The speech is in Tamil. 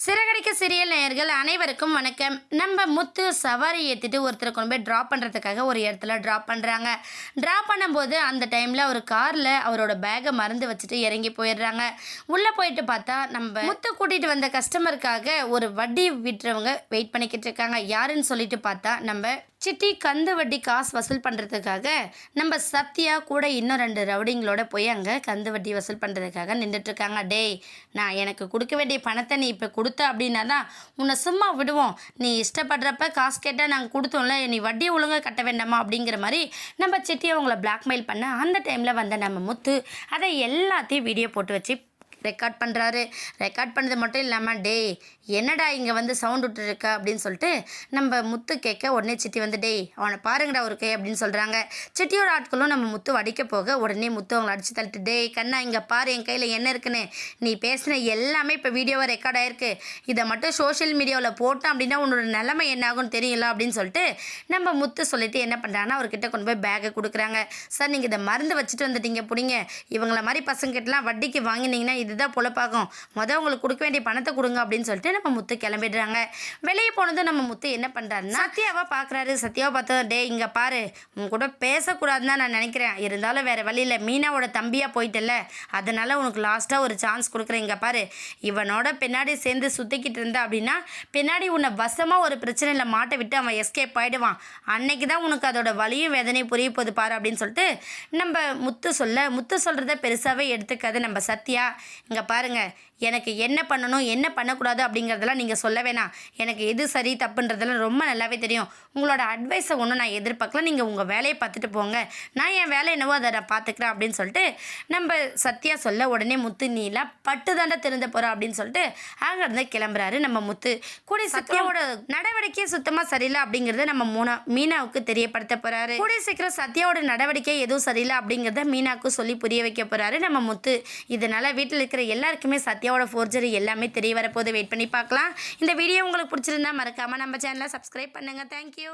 சிறகடிக்க சீரியல் நேயர்கள் அனைவருக்கும் வணக்கம். நம்ம முத்து சவாரி ஏற்றிட்டு ஒருத்தரை கொண்டு போய் ட்ராப் பண்ணுறதுக்காக ஒரு இடத்துல ட்ராப் பண்ணுறாங்க. ட்ராப் பண்ணும்போது அந்த டைமில் ஒரு காரில் அவரோட பேக்கை மறந்து வச்சுட்டு இறங்கி போயிடுறாங்க. உள்ளே போயிட்டு பார்த்தா நம்ம முத்து கூட்டிகிட்டு வந்த கஸ்டமருக்காக ஒரு வட்டி விட்டுறவங்க வெயிட் பண்ணிக்கிட்டு இருக்காங்க. யாருன்னு சொல்லிட்டு பார்த்தா நம்ம சிட்டி கந்து வட்டி காசு வசூல் பண்ணுறதுக்காக நம்ம சத்யா கூட இன்னும் 2 ரவுடிங்களோட போய் அங்கே கந்து வட்டி வசூல் பண்ணுறதுக்காக நின்றுட்டுருக்காங்க. டேய், நான் எனக்கு கொடுக்க வேண்டிய பணத்தை நீ இப்போ கொடுத்த அப்படின்னா தான் உன்னை சும்மா விடுவோம். நீ இஷ்டப்படுறப்ப காசு கேட்டால் நாங்கள் கொடுத்தோம்ல, நீ வட்டியை ஒழுங்காக கட்ட வேண்டாமா அப்படிங்கிற மாதிரி நம்ம சிட்டியை அவங்கள பிளாக்மெயில் பண்ண அந்த டைமில் வந்த நம்ம முத்து அதை எல்லாத்தையும் வீடியோ போட்டு வச்சு ரெக்கார்ட் பண்ணுறாரு. ரெக்கார்ட் பண்ணது மட்டும் இல்லாமல் டேய் என்னடா இங்கே வந்து சவுண்ட் விட்டுருக்க அப்படின்னு சொல்லிட்டு நம்ம முத்து கேட்க உடனே சிட்டி வந்து டேய் அவனை பாருங்கடா ஒரு கை அப்படின்னு சொல்கிறாங்க. சிட்டியோட ஆட்களும் நம்ம முத்து அடிக்க போக உடனே முத்து அவங்களை அடித்து தள்ளிட்டு டேய் கண்ணா இங்கே பாரு என் கையில் என்ன இருக்குன்னு, நீ பேசின எல்லாமே இப்போ வீடியோவை ரெக்கார்ட் ஆகிருக்கு, இதை மட்டும் சோஷியல் மீடியாவில் போட்டோம் அப்படின்னா உன்னோட நிலைமை என்ன ஆகும்னு தெரியல அப்படின்னு சொல்லிட்டு நம்ம முத்து சொல்லிட்டு என்ன பண்ணுறாங்கன்னா அவர்கிட்ட கொண்டு போய் பேக்கை கொடுக்குறாங்க. சார் நீங்கள் இதை மருந்து வச்சுட்டு வந்துட்டீங்க பிடிங்க, இவங்கள மாதிரி பசங்கிட்டலாம் வட்டிக்கு வாங்கினீங்கன்னா இதுதான் பொழப்பாகும், உங்களுக்கு கொடுக்க வேண்டிய பணத்தை கொடுங்க அப்படின்னு சொல்லிட்டு நம்ம முத்து கிளம்பிடுறாங்க. வெளியே போனதும் நம்ம முத்து என்ன பண்ணுறாருன்னா சத்யாவை பார்க்குறாரு. சத்யாவை பார்த்தோம் டே இங்கே பாரு உங்க கூட பேசக்கூடாதுன்னு தான் நான் நினைக்கிறேன், இருந்தாலும் வேறு வழியில் மீனாவோட தம்பியாக போயிட்டல, அதனால் உனக்கு லாஸ்ட்டாக ஒரு சான்ஸ் கொடுக்குறேன். இங்கே பாரு இவனோட பின்னாடி சேர்ந்து சுற்றிக்கிட்டு இருந்தா அப்படின்னா பின்னாடி உன்னை வசமாக ஒரு பிரச்சனையில் மாட்ட விட்டு அவன் எஸ்கேப் ஆகிடுவான், அன்னைக்கு தான் உனக்கு அதோட வலியும் வேதனையும் புரிய போகுது பாரு அப்படின்னு சொல்லிட்டு நம்ம முத்து சொல்கிறத பெருசாகவே எடுத்துக்காது நம்ம சத்யா. இங்கே பாருங்கள் எனக்கு என்ன பண்ணணும் என்ன பண்ணக்கூடாது அப்படிங்கிறதெல்லாம் நீங்கள் சொல்ல வேணாம், எனக்கு எது சரி தப்புன்றதெல்லாம் ரொம்ப நல்லாவே தெரியும், உங்களோட அட்வைஸை ஒன்றும் நான் எதிர்பார்க்கல, நீங்கள் உங்கள் வேலையை பார்த்துட்டு போங்க, நான் என் வேலை என்னவோ அதை நான் பார்த்துக்கிறேன் அப்படின்னு சொல்லிட்டு நம்ம சத்யா சொல்ல உடனே முத்து நீலாம் பட்டு தாண்டா திருந்த போகிறோம் அப்படின்னு சொல்லிட்டு அங்கேருந்து கிளம்புறாரு நம்ம முத்து. கூடிய சத்யாவோட நடவடிக்கை சுத்தமாக சரியில்லை அப்படிங்கிறத நம்ம மீனாவுக்கு தெரியப்படுத்த போகிறாரு. கூடிய சீக்கிரம் சத்யாவோட நடவடிக்கை எதுவும் சரியில்லை அப்படிங்கிறத மீனாவுக்கு சொல்லி புரிய வைக்க போகிறாரு நம்ம முத்து. இதனால் வீட்டில் இருக்கிற எல்லாருக்குமே சத்யாவோட ஃபோர்ஜரி எல்லாமே தெரிய வரப்போது. வெயிட் பண்ணி பார்க்கலாம். இந்த வீடியோ உங்களுக்கு பிடிச்சிருந்தா மறக்காமல் நம்ம சேனலை சப்ஸ்கிரைப் பண்ணுங்கள். தேங்க்யூ.